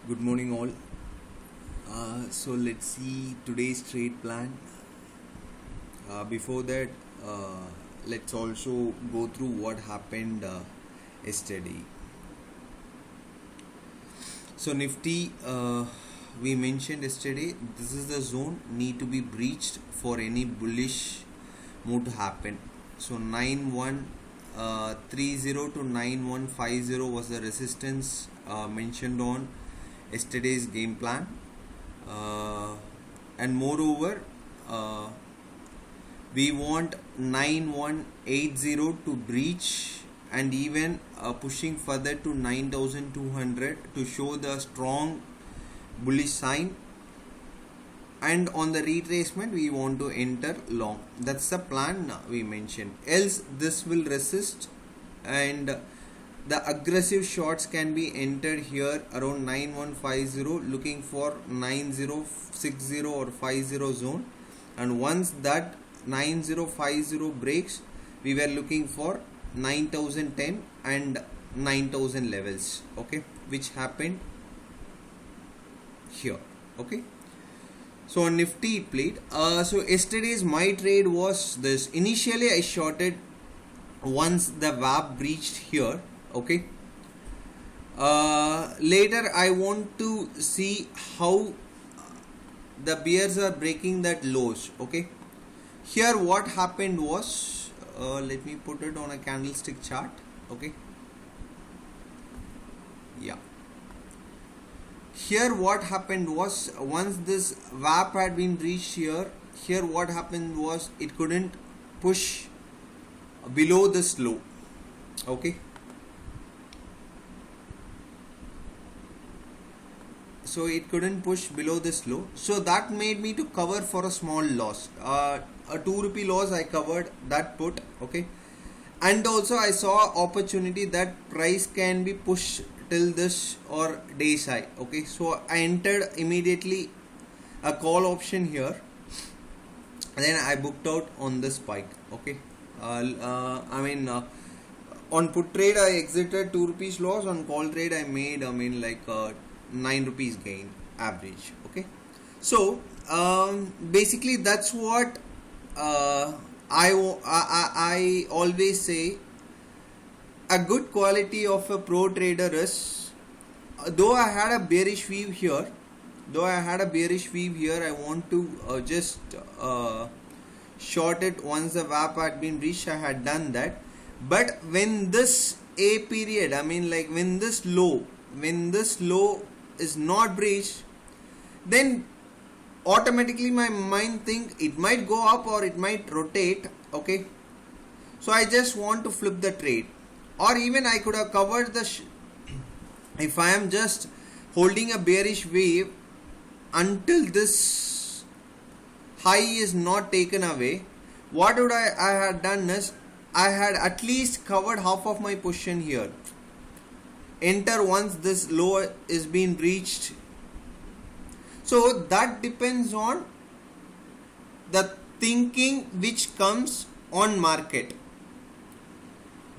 Good morning, all. So let's see today's trade plan. Before that, uh, let's also go through what happened yesterday. So Nifty, we mentioned yesterday, this is the zone need to be breached for any bullish move to happen. So 9130 to 9150 was the resistance mentioned on yesterday's game plan. And moreover, uh, we want 9180 to breach and even pushing further to 9200 to show the strong bullish sign, and on the retracement we want to enter long. That's the plan we mentioned, else this will resist and the aggressive shots can be entered here around 9150, looking for 9060 or 50 zone, and once that 9050 breaks, we were looking for 9010 and 9000 levels, okay, which happened here. Okay, so on Nifty it played. So yesterday's my trade was this. Initially I shorted once the VWAP breached here. Okay, later I want to see how the bears are breaking that lows. Okay, here what happened was, let me put it on a candlestick chart. Okay, yeah, here what happened was, once this VWAP had been reached here what happened was it couldn't push below this low. Okay, so it couldn't push below this low, so that made me to cover for a small loss, a 2 rupee loss I covered that put. Okay, and also I saw opportunity that price can be pushed till this or day's high. Okay, so I entered immediately a call option here, and then I booked out on this spike. Okay, on put trade I exited 2 rupees loss, on call trade I made 9 rupees gain average. Okay, so basically that's what I always say. A good quality of a pro trader is, though I had a bearish weave here, I want to just short it once the VWAP had been reached. I had done that, but when this A period, when this low is not breached, then automatically my mind think it might go up or it might rotate. Okay, so I just want to flip the trade, or even I could have covered the if I am just holding a bearish wave until this high is not taken away. What would I had done is, I had at least covered half of my position here, enter once this low is being reached. So that depends on the thinking which comes on market,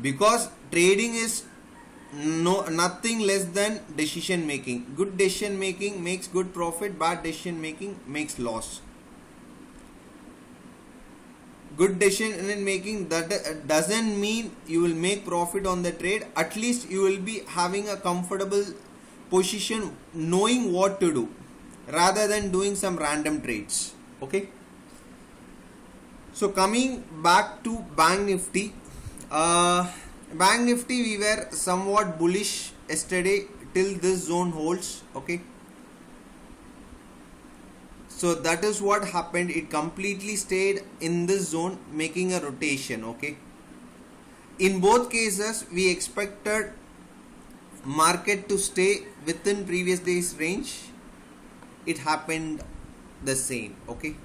because trading is nothing less than decision making. Good decision making makes good profit, bad decision making makes loss. Good decision making, that doesn't mean you will make profit on the trade. At least you will be having a comfortable position, knowing what to do, rather than doing some random trades. Okay, so coming back to Bank Nifty, Bank Nifty we were somewhat bullish yesterday till this zone holds. Okay, so that is what happened. It completely stayed in this zone, making a rotation. Okay, in both cases we expected market to stay within previous day's range. It happened the same. Okay,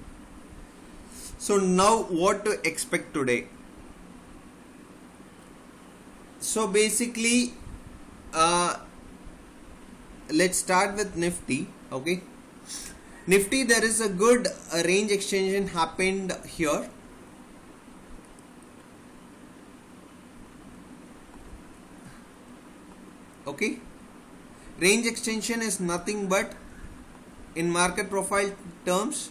so now what to expect today? So basically, let's start with Nifty. Okay, Nifty, there is a good range extension happened here. Okay, Range extension is nothing but, in market profile terms,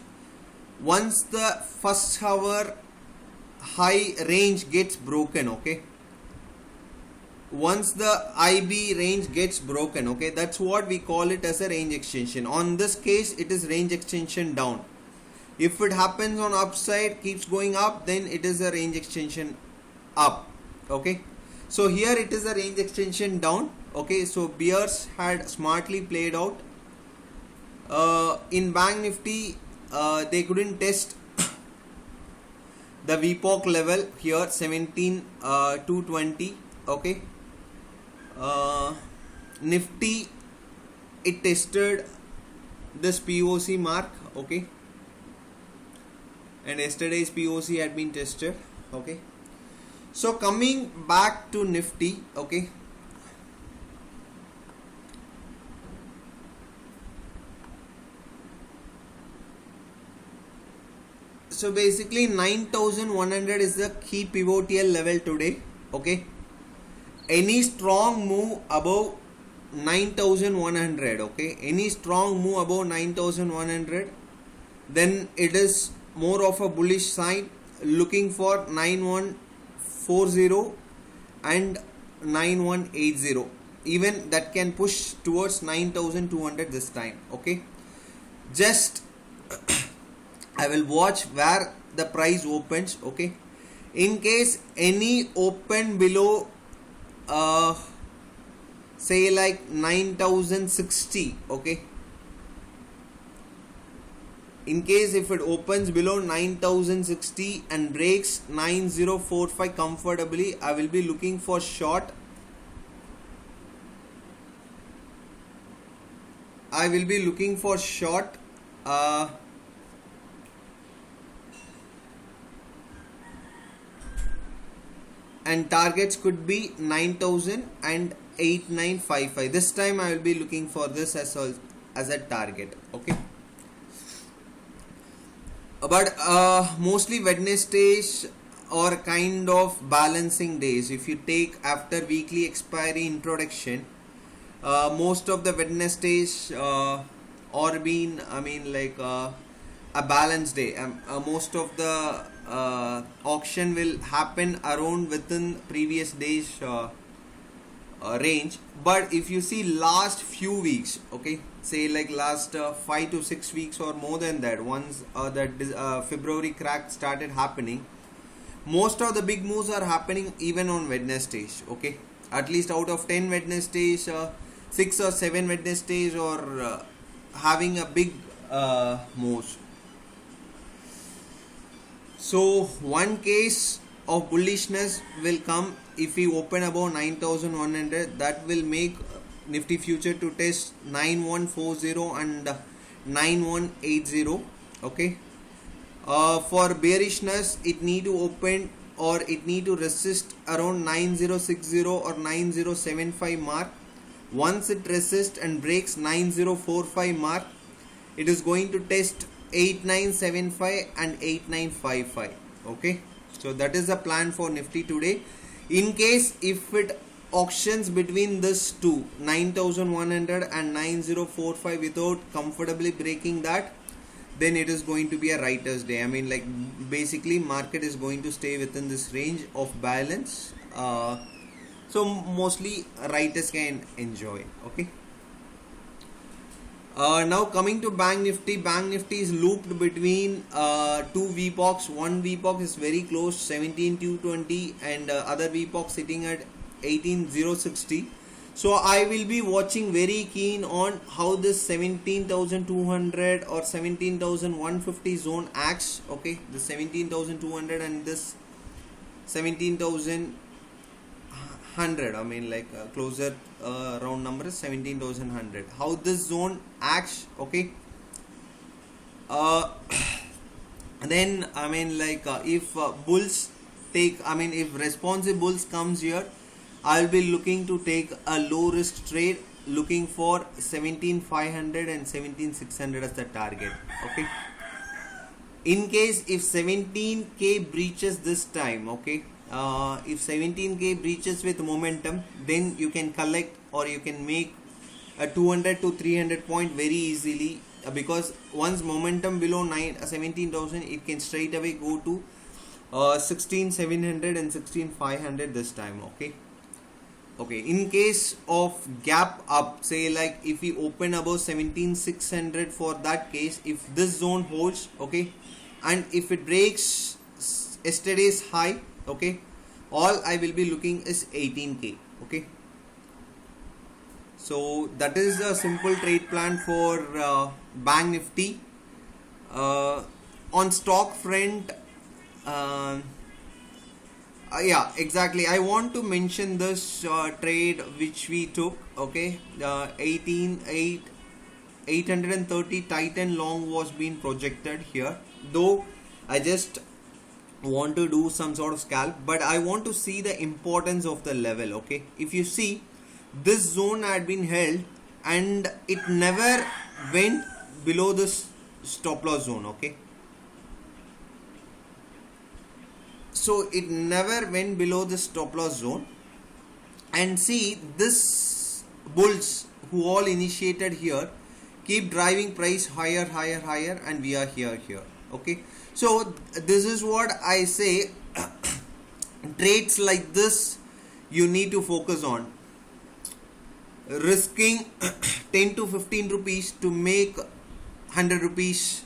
once the first hour high range gets broken, okay, once the IB range gets broken, okay, that's what we call it as a range extension. On this case, it is range extension down. If it happens on upside, keeps going up, then it is a range extension up, okay. So here it is a range extension down, okay. So bears had smartly played out. In Bank Nifty, they couldn't test the VPOC level here, 17,220, okay. Nifty, it tested this POC mark, okay, and yesterday's POC had been tested, okay. So coming back to Nifty, okay, so basically 9,100 is the key pivotal level today, okay. Any strong move above 9,100, okay, any strong move above 9,100, then it is more of a bullish sign, looking for 9140 and 9180, even that can push towards 9,200 this time, okay. Just I will watch where the price opens, okay. In case any open below say like 9,060, okay, in case if it opens below 9,060 and breaks 9045 comfortably, I will be looking for short. I will be looking for short and targets could be 9,000 and 8955. This time I will be looking for this as a target, okay. But mostly Wednesdays or kind of balancing days, if you take after weekly expiry introduction, most of the Wednesdays or been, I mean like a balance day. Most of the auction will happen around within previous days range. But if you see last few weeks, okay, say like last 5 to 6 weeks or more than that, once that February crack started happening, most of the big moves are happening even on Wednesdays, okay. At least out of 10 Wednesdays, 6 or 7 Wednesdays or having a big moves. So one case of bullishness will come if we open above 9,100. That will make Nifty future to test 9140 and 9180, okay. For bearishness, it need to open or it need to resist around 9060 or 9075 mark. Once it resists and breaks 9045 mark, it is going to test 8975 and 8955, okay. So that is the plan for Nifty today. In case if it auctions between this two, 9,100 and 9045, without comfortably breaking that, then it is going to be a writer's day. I mean like basically market is going to stay within this range of balance, so mostly writers can enjoy, okay. Now coming to Bank Nifty. Bank Nifty is looped between two VPOCs. One VPOC is very close, 17,220, and other VPOC sitting at 18,060. So I will be watching very keen on how this 17,200 or 17,150 zone acts, okay. The 17,200 and this 17,100, I mean like closer round number is 17,100. How this zone acts, okay. Then I mean like if bulls take, I mean if responsive bulls comes here, I'll be looking to take a low risk trade, looking for 17,500 and 17,600 as the target, okay. In case if 17k breaches this time, okay, if 17k breaches with momentum, then you can collect or you can make a 200 to 300 point very easily, because once momentum below 17,000, it can straight away go to 16,700 and 16,500 this time. Okay, in case of gap up, say like if we open above 17,600, for that case, if this zone holds, okay, and if it breaks yesterday's high, okay, all I will be looking is 18k. Okay, so that is a simple trade plan for Bank Nifty. On stock front, yeah, exactly, I want to mention this trade which we took. Okay, 830 Titan long was being projected here, though I just want to do some sort of scalp, but I want to see the importance of the level. Okay, if you see, this zone had been held and it never went below this stop loss zone. Okay, so it never went below the stop loss zone, and see, this bulls who all initiated here keep driving price higher, and we are here. Okay, so this is what I say. Trades like this you need to focus on. Risking 10 to 15 rupees to make 100 rupees,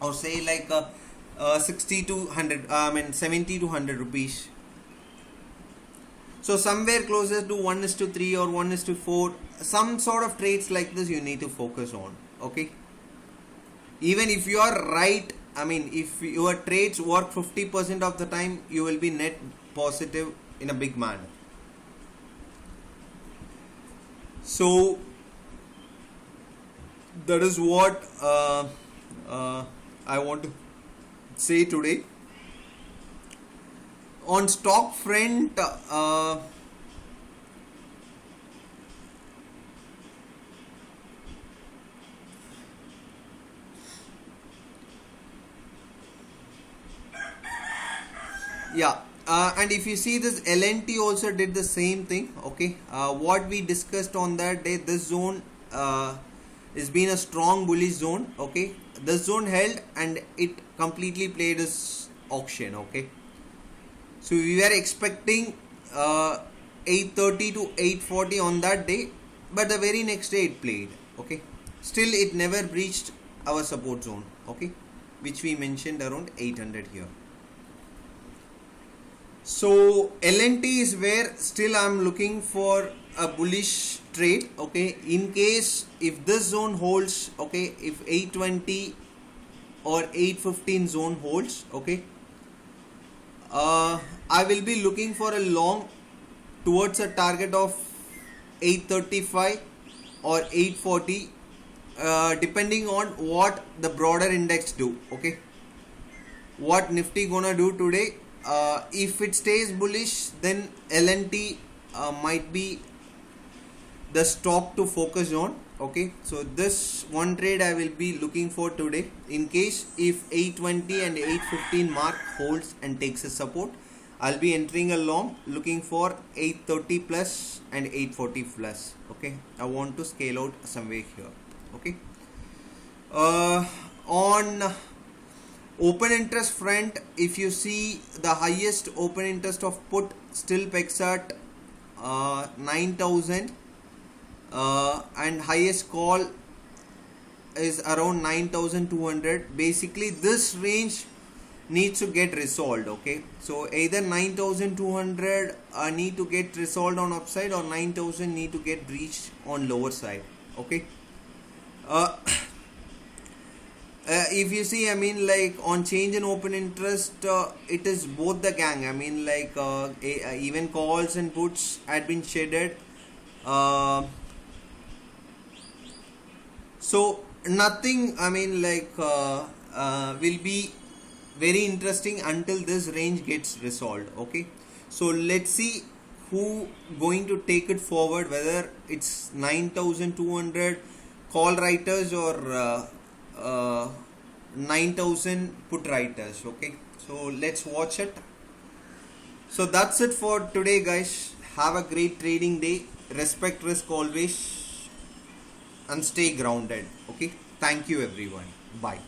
or say like 60 to 100, 70 to 100 rupees. So somewhere closer to 1:3 or 1:4, some sort of trades like this you need to focus on. Okay, even if you are right, if your trades work 50% of the time, you will be net positive in a big manner. So that is what I want to say today. On stock front, yeah, and if you see, this LNT also did the same thing. Okay, what we discussed on that day, this zone has been a strong bullish zone. Okay, this zone held and it completely played this auction. Okay, so we were expecting 830 to 840 on that day, but the very next day it played. Okay, still it never breached our support zone. Okay, which we mentioned around 800 here. So LNT is where still I'm looking for a bullish trade. Okay, in case if this zone holds, okay, if 820 or 815 zone holds, okay, I will be looking for a long towards a target of 835 or 840, depending on what the broader index do. Okay, what Nifty gonna do today. If it stays bullish, then LNT might be the stock to focus on. Okay, so this one trade I will be looking for today. In case if 820 and 815 mark holds and takes a support, I'll be entering a long, looking for 830 plus and 840 plus. Okay, I want to scale out somewhere here. Okay, on open interest front, if you see, the highest open interest of put still pegs at 9,000, and highest call is around 9,200. Basically this range needs to get resolved. Okay, so either 9,200 need to get resolved on upside, or 9,000 need to get breached on lower side. Okay, if you see, like on change in open interest, it is both the gang. Even calls and puts had been shaded. So nothing, will be very interesting until this range gets resolved. Okay, so let's see who going to take it forward, whether it's 9,200 call writers or 9,000 put writers. Okay, so let's watch it. So that's it for today, guys. Have a great trading day. Respect risk always. and stay grounded. Okay, thank you everyone. Bye.